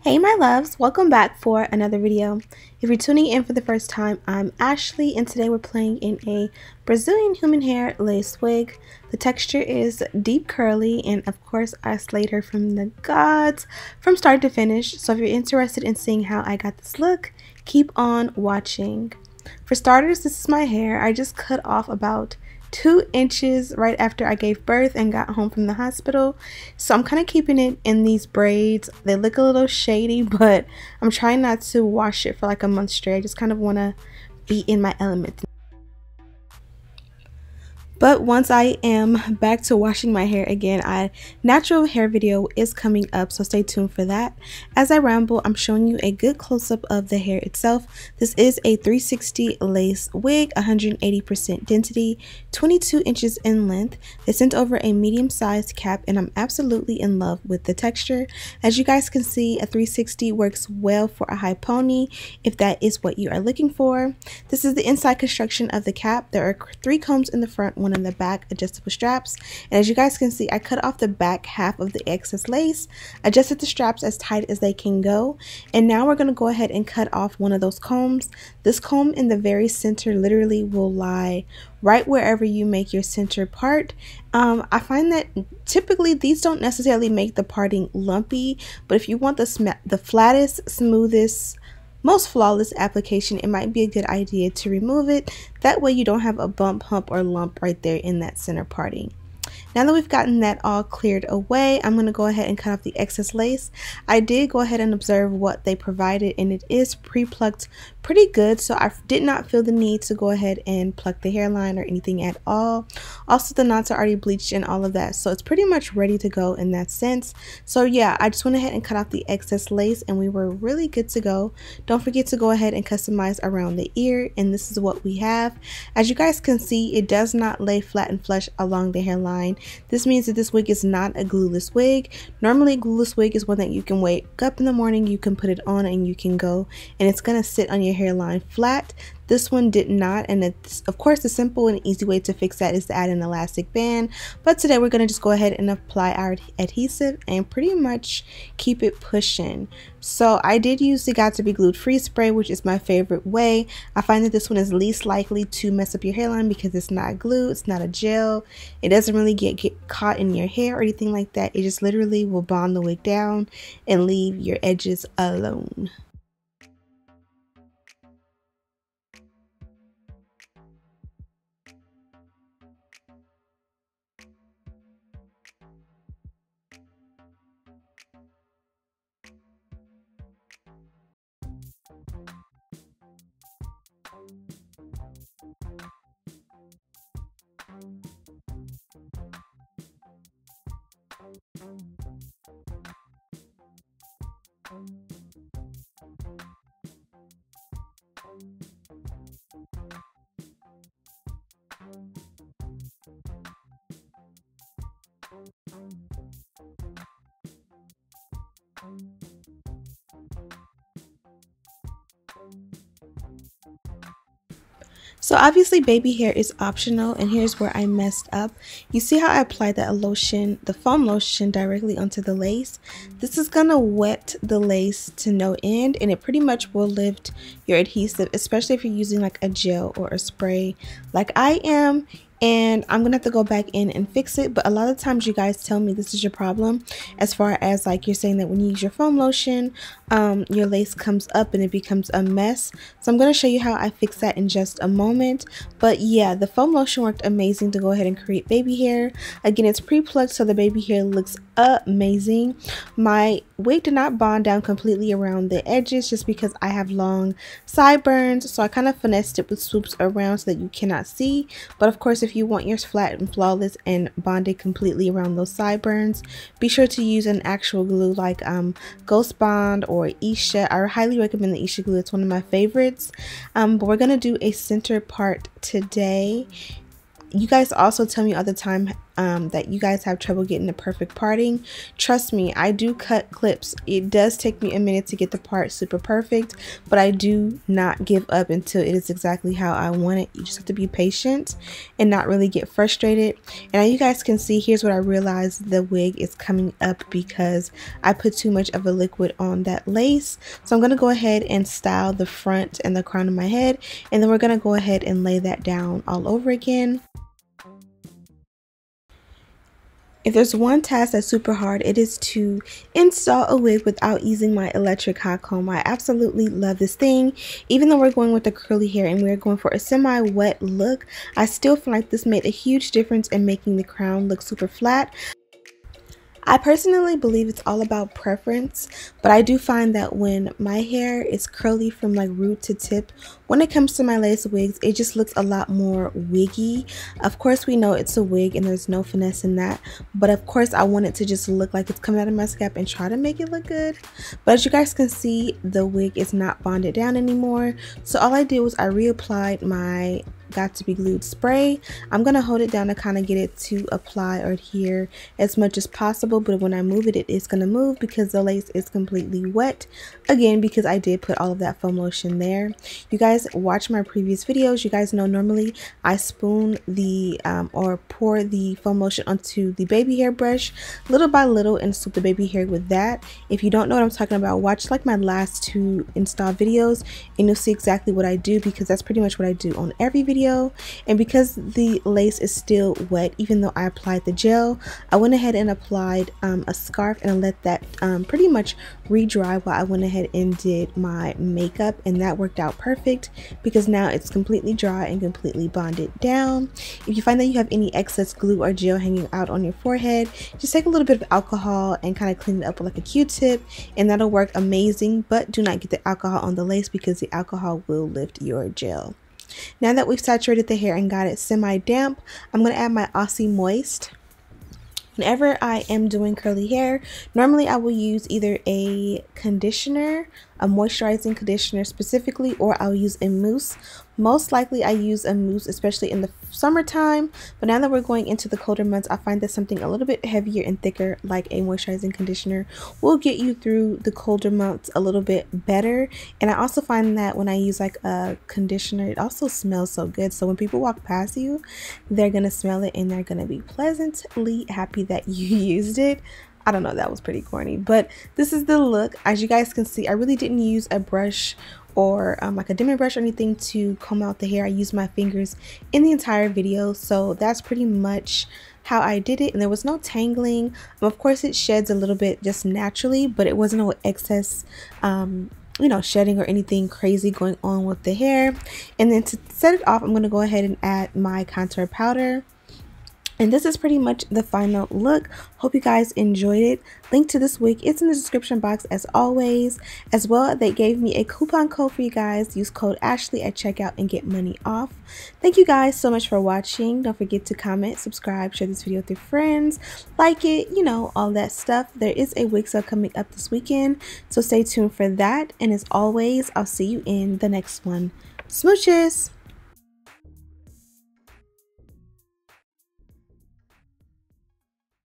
Hey my loves, welcome back for another video. If you're tuning in for the first time, I'm Ashley and today we're playing in a Brazilian human hair lace wig. The texture is deep curly and of course I slayed her from the gods from start to finish. So if you're interested in seeing how I got this look, keep on watching. For starters, this is my hair. I just cut off about 2 inches right after I gave birth and got home from the hospital, so I'm kind of keeping it in these braids. They look a little shady, but I'm trying not to wash it for like a month straight. I just kind of want to be in my element. But once I am back to washing my hair again, a natural hair video is coming up, so stay tuned for that. As I ramble, I'm showing you a good close-up of the hair itself. This is a 360 lace wig, 180% density, 22 inches in length. They sent over a medium-sized cap and I'm absolutely in love with the texture. As you guys can see, a 360 works well for a high pony if that is what you are looking for. This is the inside construction of the cap. There are 3 combs in the front, one in the back, adjustable straps, and as you guys can see, I cut off the back half of the excess lace, adjusted the straps as tight as they can go, and now we're going to go ahead and cut off one of those combs. This comb in the very center literally will lie right wherever you make your center part. I find that typically these don't necessarily make the parting lumpy, but if you want the flattest, smoothest, most flawless application, it might be a good idea to remove it. That way you don't have a bump, hump, or lump right there in that center parting. Now that we've gotten that all cleared away, I'm going to go ahead and cut off the excess lace. I did go ahead and observe what they provided and it is pre-plucked pretty good, so I did not feel the need to go ahead and pluck the hairline or anything at all. Also, the knots are already bleached and all of that, so it's pretty much ready to go in that sense. So yeah, I just went ahead and cut off the excess lace and we were really good to go. Don't forget to go ahead and customize around the ear, and this is what we have. As you guys can see, it does not lay flat and flush along the hairline. This means that this wig is not a glueless wig. Normally a glueless wig is one that you can wake up in the morning, you can put it on and you can go, and it's going to sit on your hairline flat. This one did not, and it's of course the simple and easy way to fix that is to add an elastic band, but today we're going to just go ahead and apply our adhesive and pretty much keep it pushing. So I did use the Got to Be Glued Free spray, which is my favorite way. I find that this one is least likely to mess up your hairline because it's not glue, it's not a gel, it doesn't really get caught in your hair or anything like that. It just literally will bond the wig down and leave your edges alone. So obviously baby hair is optional, and here's where I messed up. You see how I applied that lotion, the foam lotion, directly onto the lace? This is gonna wet the lace to no end, and it pretty much will lift your adhesive, especially if you're using like a gel or a spray like I am. And I'm gonna have to go back in and fix it, but a lot of times you guys tell me this is your problem, as far as like you're saying that when you use your foam lotion your lace comes up and it becomes a mess. So I'm going to show you how I fix that in just a moment. But yeah, the foam lotion worked amazing to go ahead and create baby hair. Again, it's pre-plucked, so the baby hair looks amazing. My wig did not bond down completely around the edges just because I have long sideburns, so I kind of finessed it with swoops around so that you cannot see. But of course, if you want yours flat and flawless and bonded completely around those sideburns, be sure to use an actual glue like Ghost Bond or Isha. I highly recommend the Isha glue. It's one of my favorites. But we're gonna do a center part today. You guys also tell me all the time that you guys have trouble getting the perfect parting. Trust me, I do cut clips. It does take me a minute to get the part super perfect, but I do not give up until it is exactly how I want it. You just have to be patient and not really get frustrated. And as you guys can see, here's what I realized: the wig is coming up because I put too much of a liquid on that lace. So I'm going to go ahead and style the front and the crown of my head, and then we're going to go ahead and lay that down all over again. If there's one task that's super hard, it is to install a wig without using my electric hot comb. I absolutely love this thing. Even though we're going with the curly hair and we're going for a semi-wet look, I still feel like this made a huge difference in making the crown look super flat. I personally believe it's all about preference, but I do find that when my hair is curly from like root to tip, when it comes to my lace wigs, it just looks a lot more wiggy. Of course, we know it's a wig and there's no finesse in that, but of course I want it to just look like it's coming out of my scalp and try to make it look good. But as you guys can see, the wig is not bonded down anymore, so all I did was I reapplied my Got to Be Glued spray. I'm gonna hold it down to kind of get it to apply or adhere as much as possible, but when I move it, it is gonna move because the lace is completely wet, again because I did put all of that foam lotion there. You guys watch my previous videos, you guys know normally I spoon the or pour the foam lotion onto the baby hair brush little by little and swoop the baby hair with that. If you don't know what I'm talking about, watch like my last 2 install videos and you'll see exactly what I do, because that's pretty much what I do on every video. And because the lace is still wet, even though I applied the gel, I went ahead and applied a scarf and I let that pretty much re-dry while I went ahead and did my makeup, and that worked out perfect because now it's completely dry and completely bonded down. If you find that you have any excess glue or gel hanging out on your forehead, just take a little bit of alcohol and kind of clean it up with like a Q-tip, and that'll work amazing. But do not get the alcohol on the lace because the alcohol will lift your gel. Now that we've saturated the hair and got it semi-damp, I'm going to add my Aussie Moist. Whenever I am doing curly hair, normally I will use either a conditioner, a moisturizing conditioner specifically, or I'll use a mousse. Most likely I use a mousse, especially in the summertime, but now that we're going into the colder months, I find that something a little bit heavier and thicker like a moisturizing conditioner will get you through the colder months a little bit better. And I also find that when I use like a conditioner, it also smells so good, so when people walk past you, they're gonna smell it and they're gonna be pleasantly happy that you used it. I don't know, that was pretty corny, but this is the look. As you guys can see, I really didn't use a brush or like a dimming brush or anything to comb out the hair. I used my fingers in the entire video, so that's pretty much how I did it, and there was no tangling. Of course it sheds a little bit just naturally, but it wasn't no excess you know, shedding or anything crazy going on with the hair. And then to set it off, I'm going to go ahead and add my contour powder. And this is pretty much the final look. Hope you guys enjoyed it. Link to this wig is in the description box as always. As well, they gave me a coupon code for you guys. Use code Ashley at checkout and get money off. Thank you guys so much for watching. Don't forget to comment, subscribe, share this video with your friends, like it, you know, all that stuff. There is a wig sale coming up this weekend, so stay tuned for that. And as always, I'll see you in the next one. Smooches!